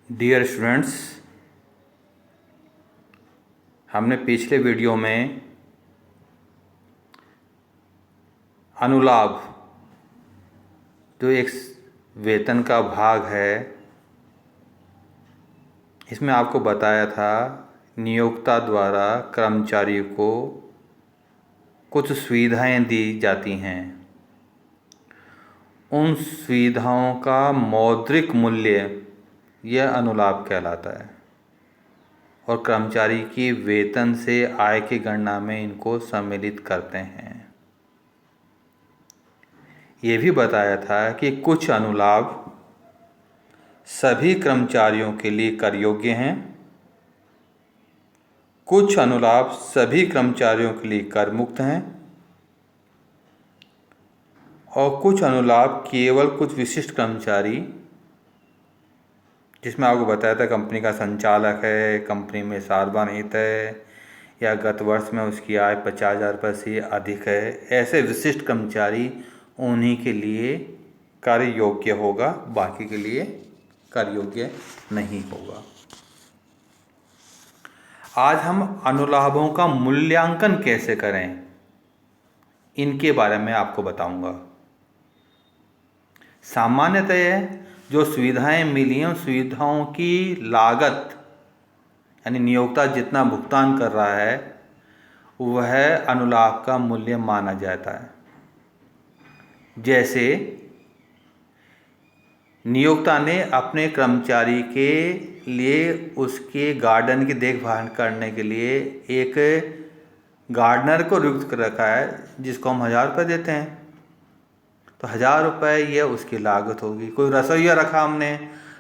Dear students, हमने पिछले video में अनुलाभ जो एक वेतन का भाग है, इसमें आपको बताया था नियोक्ता द्वारा कर्मचारी को कुछ सुविधाएं दी जाती हैं। उन सुविधाओं का मौद्रिक मूल्य यह अनुलाभ कहलाता है और कर्मचारी की वेतन से आय की गणना में इनको सम्मिलित करते हैं। ये भी बताया था कि कुछ अनुलाभ सभी कर्मचारियों के लिए कर योग्य हैं, कुछ अनुलाभ सभी कर्मचारियों के लिए कर मुक्त हैं और कुछ अनुलाभ केवल कुछ विशिष्ट कर्मचारी, जिसमें आपको बताया था कंपनी का संचालक है, कंपनी में सार्वजनिक है या गत वर्ष में उसकी आय 50,000 रुपये से अधिक है, ऐसे विशिष्ट कर्मचारी उन्हीं के लिए कर योग्य होगा, बाकी के लिए कर योग्य नहीं होगा। आज हम अनुलाभों का मूल्यांकन कैसे करें, इनके बारे में आपको बताऊंगा। सामान्यतः जो सुविधाएं मिली हैं, उन सुविधाओं की लागत यानी नियोक्ता जितना भुगतान कर रहा है वह अनुलाभ का मूल्य माना जाता है। जैसे नियोक्ता ने अपने कर्मचारी के लिए उसके गार्डन की देखभाल करने के लिए एक गार्डनर को नियुक्त कर रखा है, जिसको हम 1,000 रुपये देते हैं, तो 1,000 रुपये यह उसकी लागत होगी। कोई रसोइया रखा हमने,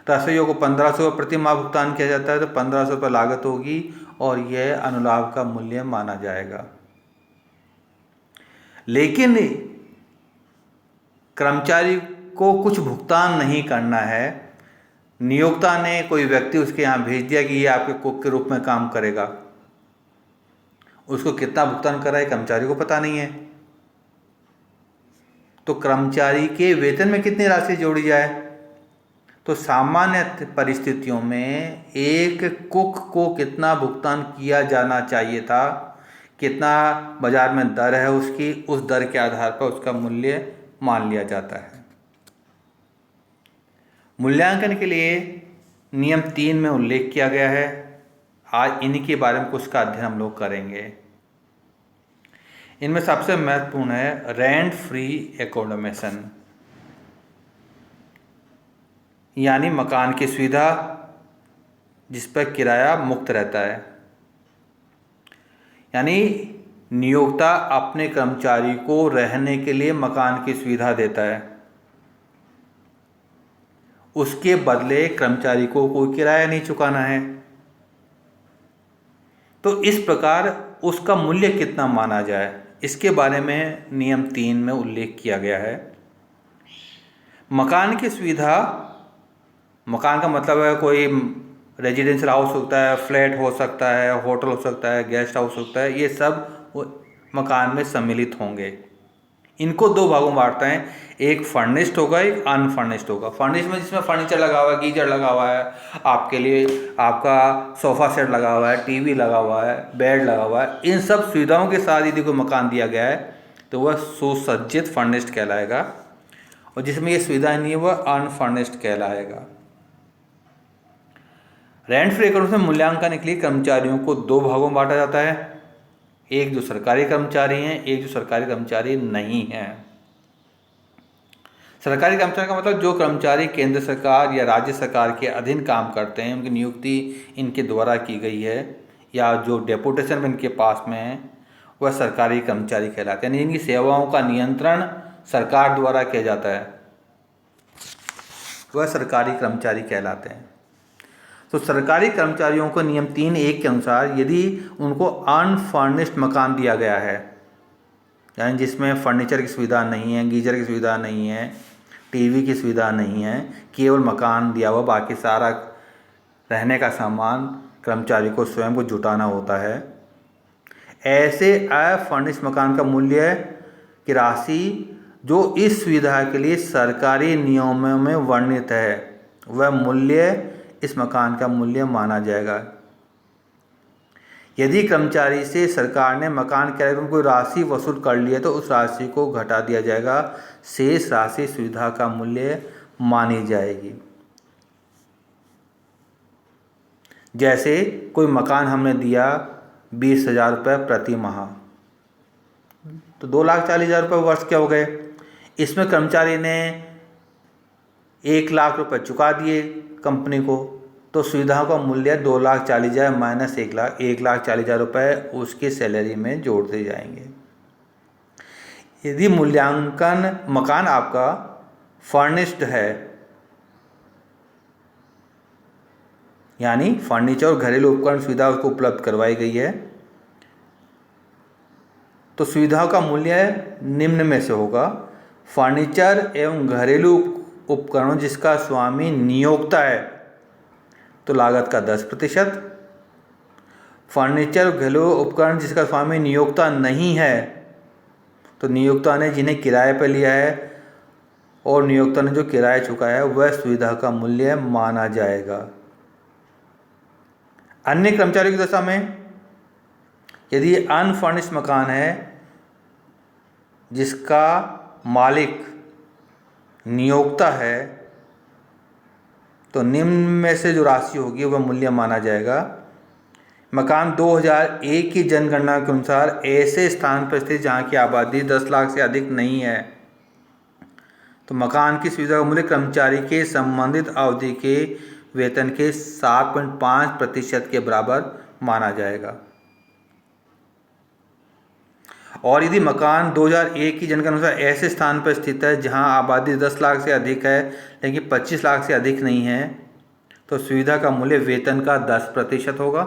रसोइयों को 1,500 प्रति माह भुगतान किया जाता है, तो 1,500 रुपये लागत होगी और यह अनुलाभ का मूल्य माना जाएगा। लेकिन कर्मचारी को कुछ भुगतान नहीं करना है, नियोक्ता ने कोई व्यक्ति उसके यहाँ भेज दिया कि ये आपके कुक के रूप में काम करेगा, उसको कितना भुगतान कर रहा है कर्मचारी को पता नहीं है, तो कर्मचारी के वेतन में कितनी राशि जोड़ी जाए। तो सामान्य परिस्थितियों में एक कुक को कितना भुगतान किया जाना चाहिए था, कितना बाजार में दर है उसकी, उस दर के आधार पर उसका मूल्य मान लिया जाता है। मूल्यांकन के लिए नियम 3 में उल्लेख किया गया है। आज इन्हीं के बारे में कुछ का अध्ययन हम लोग करेंगे। इनमें सबसे महत्वपूर्ण है रेंट फ्री एकोमोडेशन, यानी मकान की सुविधा जिस पर किराया मुक्त रहता है। यानी नियोक्ता अपने कर्मचारी को रहने के लिए मकान की सुविधा देता है, उसके बदले कर्मचारी को कोई किराया नहीं चुकाना है। तो इस प्रकार उसका मूल्य कितना माना जाए, इसके बारे में नियम 3 में उल्लेख किया गया है। मकान की सुविधा, मकान का मतलब है कोई रेजिडेंशियल हाउस होता है, फ्लैट हो सकता है, होटल हो सकता है, गेस्ट हाउस होता है, ये सब मकान में सम्मिलित होंगे। इनको दो भागों में बांटते हैं, एक फर्निश्ड होगा, एक अनफर्निश्ड होगा। फर्निश्ड में जिसमें फर्नीचर लगा हुआ है, गीजर लगा हुआ है, आपके लिए आपका सोफ़ा सेट लगा हुआ है, टीवी लगा हुआ है, बेड लगा हुआ है, इन सब सुविधाओं के साथ यदि कोई मकान दिया गया है तो वह सुसज्जित फर्निश्ड कहलाएगा, और जिसमें ये सुविधाएं नहीं है वह अनफर्निश्ड कहलाएगा। रेंट फ्री एकोमोडेशन में मूल्यांकन के लिए कर्मचारियों को दो भागों में बांटा जाता है, एक जो सरकारी कर्मचारी हैं, एक जो सरकारी कर्मचारी नहीं हैं। सरकारी कर्मचारी का मतलब जो कर्मचारी केंद्र सरकार या राज्य सरकार के अधीन काम करते हैं, उनकी नियुक्ति इनके द्वारा की गई है या जो डेपुटेशन में इनके पास में है, वह सरकारी कर्मचारी कहलाते हैं। इनकी सेवाओं का नियंत्रण सरकार द्वारा किया जाता है, वह सरकारी कर्मचारी कहलाते हैं। तो सरकारी कर्मचारियों को नियम 3(1) के अनुसार यदि उनको अनफर्निश्ड मकान दिया गया है, यानी जिसमें फर्नीचर की सुविधा नहीं है, गीजर की सुविधा नहीं है, टीवी की सुविधा नहीं है, केवल मकान दिया हुआ, बाकी सारा रहने का सामान कर्मचारी को स्वयं को जुटाना होता है, ऐसे अफर्निश्ड मकान का मूल्य की राशि जो इस सुविधा के लिए सरकारी नियमों में वर्णित है, वह मूल्य इस मकान का मूल्य माना जाएगा। यदि कर्मचारी से सरकार ने मकान किराए पर कोई राशि वसूल कर ली है तो उस राशि को घटा दिया जाएगा, शेष राशि सुविधा का मूल्य मानी जाएगी। जैसे कोई मकान हमने दिया 20,000 रुपये प्रति माह, तो 2,40,000 रुपये वर्ष के हो गए। इसमें कर्मचारी ने 1,00,000 रुपये चुका दिए कंपनी को, तो सुविधाओं का मूल्य 2,40,000 माइनस 1,40,000 रुपये उसकी सैलरी में जोड़ दिए जाएंगे। यदि मूल्यांकन मकान आपका फर्निश्ड है, यानी फर्नीचर और घरेलू उपकरण सुविधा उसको उपलब्ध करवाई गई है, तो सुविधाओं का मूल्य निम्न में से होगा। फर्नीचर एवं घरेलू उपकरण जिसका स्वामी नियोक्ता है तो लागत का 10%। फर्नीचर घरेलू उपकरण जिसका स्वामी नियोक्ता नहीं है तो नियोक्ता ने जिन्हें किराए पर लिया है और नियोक्ता ने जो किराया चुकाया है वह सुविधा का मूल्य माना जाएगा। अन्य कर्मचारियों की दशा में यदि अनफर्निश्ड मकान है जिसका मालिक नियोक्ता है तो निम्न में से जो राशि होगी वह मूल्य माना जाएगा। मकान 2001 की जनगणना के अनुसार ऐसे स्थान पर स्थित जहाँ की आबादी 10 लाख से अधिक नहीं है तो मकान की सुविधा का मूल्य कर्मचारी के संबंधित अवधि के वेतन के 7.5% के बराबर माना जाएगा। और यदि मकान 2001 की जनगणना अनुसार ऐसे स्थान पर स्थित है जहां आबादी 10 लाख से अधिक है लेकिन 25 लाख से अधिक नहीं है तो सुविधा का मूल्य वेतन का 10% होगा।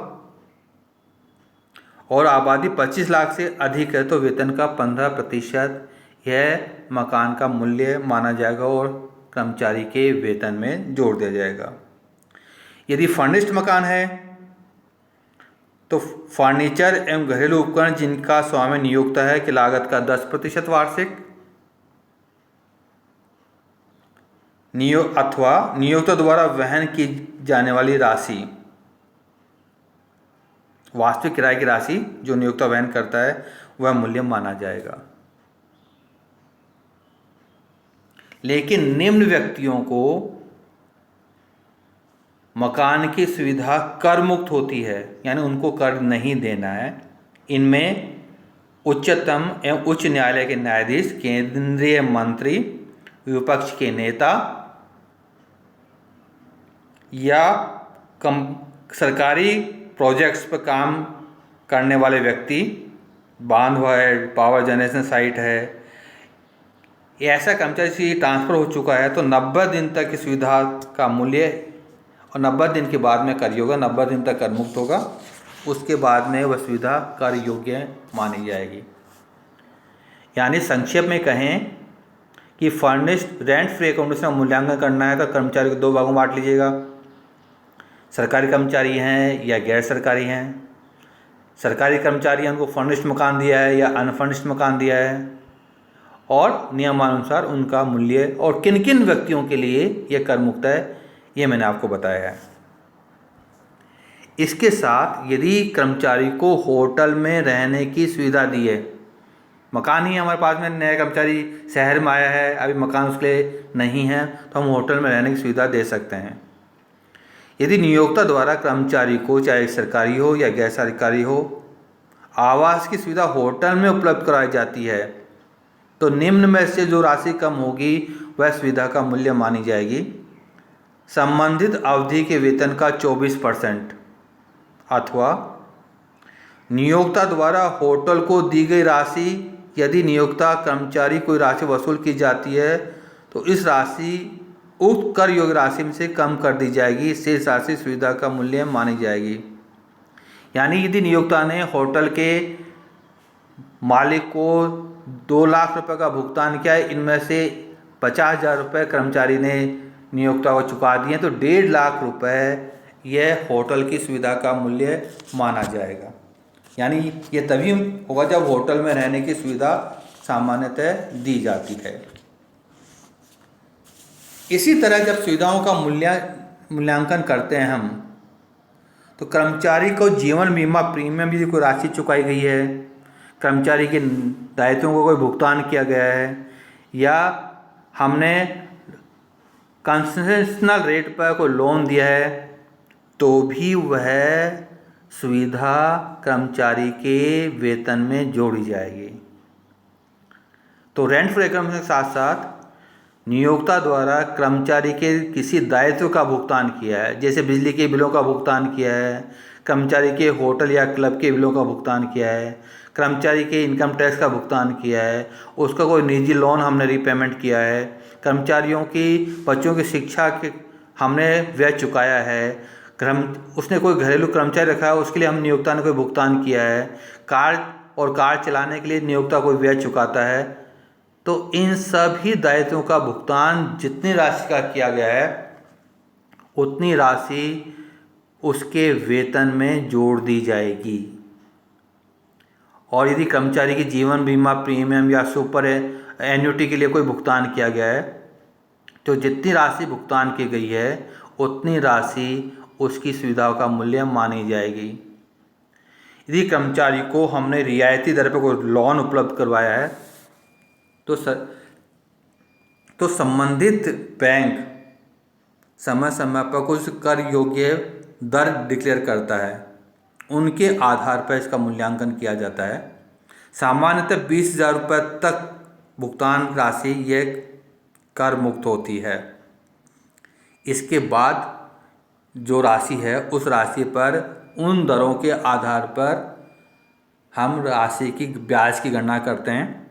और आबादी 25 लाख से अधिक है तो वेतन का 15% यह मकान का मूल्य माना जाएगा और कर्मचारी के वेतन में जोड़ दिया जाएगा। यदि फर्निश्ड मकान है तो फर्नीचर एवं घरेलू उपकरण जिनका स्वामी नियोक्ता है की लागत का 10% वार्षिक अथवा नियोक्ता द्वारा वहन की जाने वाली राशि, वास्तविक किराए की राशि जो नियोक्ता वहन करता है वह मूल्य माना जाएगा। लेकिन निम्न व्यक्तियों को मकान की सुविधा कर मुक्त होती है, यानी उनको कर नहीं देना है। इनमें उच्चतम एवं उच्च न्यायालय के न्यायाधीश, केंद्रीय मंत्री, विपक्ष के नेता या सरकारी प्रोजेक्ट्स पर काम करने वाले व्यक्ति, बांध है, पावर जनरेशन साइट है, ऐसा कर्मचारी से ट्रांसफ़र हो चुका है तो 90 दिन तक की सुविधा का मूल्य और 90 दिन के बाद में कर होगा, 90 दिन तक कर मुक्त होगा, उसके बाद में वह सुविधा कर योग्य मानी जाएगी। यानी संक्षेप में कहें कि फर्निश्ड रेंट फ्री अकोमोडेशन का मूल्यांकन करना है तो कर्मचारी को 2 भागों में बांट लीजिएगा। सरकारी कर्मचारी हैं या गैर सरकारी हैं। सरकारी कर्मचारी हैं उनको फर्निश्ड मकान दिया है या अनफर्निश्ड मकान दिया है और नियमानुसार उनका मूल्य और किन किन व्यक्तियों के लिए यह कर मुक्त है ये मैंने आपको बताया है। इसके साथ यदि कर्मचारी को होटल में रहने की सुविधा दी है, मकान ही हमारे पास में, नया कर्मचारी शहर में आया है, अभी मकान उसके लिए नहीं है तो हम होटल में रहने की सुविधा दे सकते हैं। यदि नियोक्ता द्वारा कर्मचारी को, चाहे सरकारी हो या गैर सरकारी हो, आवास की सुविधा होटल में उपलब्ध कराई जाती है तो निम्न में से जो राशि कम होगी वह सुविधा का मूल्य मानी जाएगी। संबंधित अवधि के वेतन का 24% अथवा नियोक्ता द्वारा होटल को दी गई राशि, यदि नियोक्ता कर्मचारी कोई राशि वसूल की जाती है तो इस राशि उक्त कर योग्य राशि में से कम कर दी जाएगी, शेष राशि सुविधा का मूल्य मानी जाएगी। यानी यदि नियोक्ता ने होटल के मालिक को 2 लाख रुपए का भुगतान किया है, इनमें से 50,000 रुपये कर्मचारी ने नियोक्ता को चुका दिए तो 1.5 लाख रुपए यह होटल की सुविधा का मूल्य माना जाएगा। यानी ये तभी होगा जब होटल में रहने की सुविधा सामान्यतः दी जाती है। इसी तरह जब सुविधाओं का मूल्यांकन करते हैं हम, तो कर्मचारी को जीवन बीमा प्रीमियम यदि कोई राशि चुकाई गई है, कर्मचारी के दायित्वों को कोई भुगतान किया गया है, या हमने कंसेशनल रेट पर कोई लोन दिया है, तो भी वह सुविधा कर्मचारी के वेतन में जोड़ी जाएगी। तो रेंट फ्री एग्रीमेंट के साथ साथ नियोक्ता द्वारा कर्मचारी के किसी दायित्व का भुगतान किया है, जैसे बिजली के बिलों का भुगतान किया है, कर्मचारी के होटल या क्लब के बिलों का भुगतान किया है, कर्मचारी के इनकम टैक्स का भुगतान किया है, उसका कोई निजी लोन हमने रीपेमेंट किया है, कर्मचारियों की बच्चों की शिक्षा के हमने व्यय चुकाया है, उसने कोई घरेलू कर्मचारी रखा है, उसके लिए हम नियोक्ता ने कोई भुगतान किया है, कार चलाने के लिए नियोक्ता कोई व्यय चुकाता है। तो इन सभी दायित्वों का भुगतान जितनी राशि का किया गया है उतनी राशि उसके वेतन में जोड़ दी जाएगी। और यदि कर्मचारी की जीवन बीमा प्रीमियम या सुपर एन्युटी के लिए कोई भुगतान किया गया है, तो जितनी राशि भुगतान की गई है उतनी राशि उसकी सुविधाओं का मूल्य मानी जाएगी। यदि कर्मचारी को हमने रियायती दर पर कोई लोन उपलब्ध करवाया है, तो संबंधित बैंक समय समय पर कुछ कर योग्य दर डिक्लेयर करता है, उनके आधार पर इसका मूल्यांकन किया जाता है। सामान्यतः 20,000 रुपये तक भुगतान राशि यह कर मुक्त होती है। इसके बाद जो राशि है उस राशि पर उन दरों के आधार पर हम राशि की ब्याज की गणना करते हैं,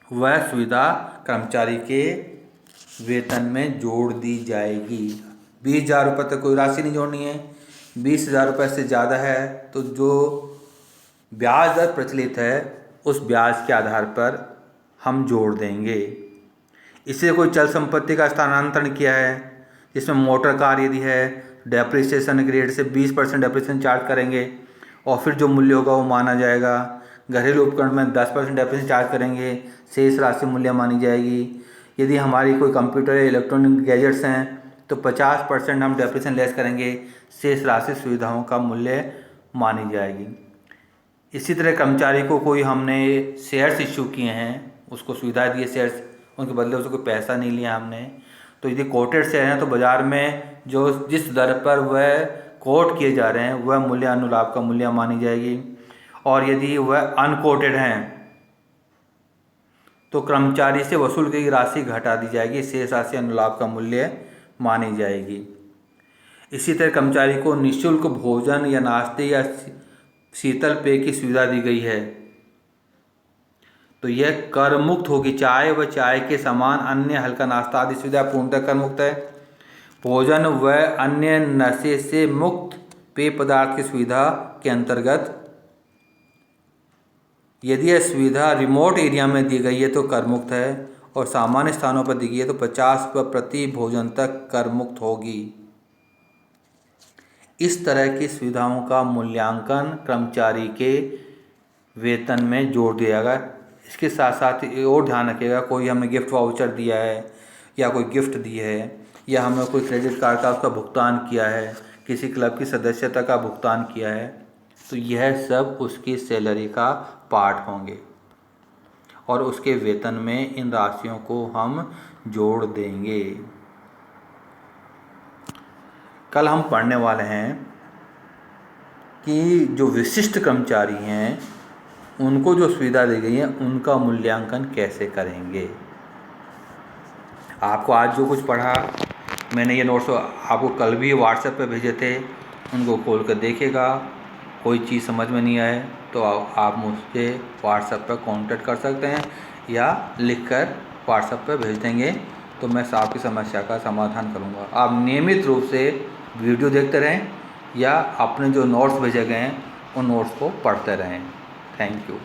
वह सुविधा कर्मचारी के वेतन में जोड़ दी जाएगी। 20,000 रुपये तक कोई राशि नहीं जोड़नी है, 20,000 रुपये से ज़्यादा है तो जो ब्याज दर प्रचलित है उस ब्याज के आधार पर हम जोड़ देंगे। इससे कोई चल संपत्ति का स्थानांतरण किया है, जिसमें मोटर कार यदि है, डेप्रिसिएशन के रेट से 20% डेप्रिसिएशन चार्ज करेंगे और फिर जो मूल्य होगा वो माना जाएगा। घरेलू उपकरण में 10% डेप्रिसिएशन चार्ज करेंगे, शेष राशि मूल्य मानी जाएगी। यदि हमारी कोई कंप्यूटर या इलेक्ट्रॉनिक गैजेट्स हैं तो 50% हम डेप्रिसिएशन लेस करेंगे, शेष राशि सुविधाओं का मूल्य मानी जाएगी। इसी तरह कर्मचारी को कोई हमने शेयर्स इश्यू किए हैं, उसको सुविधा दी है शेयर्स, उनके बदले उसको कोई पैसा नहीं लिया हमने, तो यदि कोटेड शेयर हैं तो बाज़ार में जो जिस दर पर वह कोट किए जा रहे हैं वह मूल्य अनुलाभ का मूल्य मानी जाएगी। और यदि वह अनकोटेड हैं तो कर्मचारी से वसूल की राशि घटा दी जाएगी, शेष राशि अनुलाभ का मूल्य मानी जाएगी। इसी तरह कर्मचारी को निःशुल्क भोजन या नाश्ते या शीतल पेय की सुविधा दी गई है तो यह कर मुक्त होगी। चाय व चाय के समान अन्य हल्का नाश्ता आदि सुविधा पूर्णतः कर मुक्त है। भोजन व अन्य नशे से मुक्त पेय पदार्थ की सुविधा के अंतर्गत यदि यह सुविधा रिमोट एरिया में दी गई है तो कर मुक्त है, और सामान्य स्थानों पर दी गई है तो 50 रुपये प्रति भोजन तक कर मुक्त होगी। इस तरह की सुविधाओं का मूल्यांकन कर्मचारी के वेतन में जोड़ दिया जाएगा। इसके साथ साथ ये और ध्यान रखिएगा, कोई हमें गिफ्ट वाउचर दिया है या कोई गिफ्ट दी है या हमें कोई क्रेडिट कार्ड का उसका भुगतान किया है, किसी क्लब की सदस्यता का भुगतान किया है, तो यह सब उसकी सैलरी का पार्ट होंगे और उसके वेतन में इन राशियों को हम जोड़ देंगे। कल हम पढ़ने वाले हैं कि जो विशिष्ट कर्मचारी हैं उनको जो सुविधा दी गई है उनका मूल्यांकन कैसे करेंगे। आपको आज जो कुछ पढ़ा मैंने ये नोट्स आपको कल भी व्हाट्सएप पे भेजे थे, उनको खोल कर देखिएगा। कोई चीज़ समझ में नहीं आए तो आप मुझसे व्हाट्सएप पर कांटेक्ट कर सकते हैं या लिखकर व्हाट्सएप पर भेज देंगे तो मैं आपकी समस्या का समाधान करूंगा। आप नियमित रूप से वीडियो देखते रहें या अपने जो नोट्स भेजे गए हैं उन नोट्स को पढ़ते रहें। Thank you.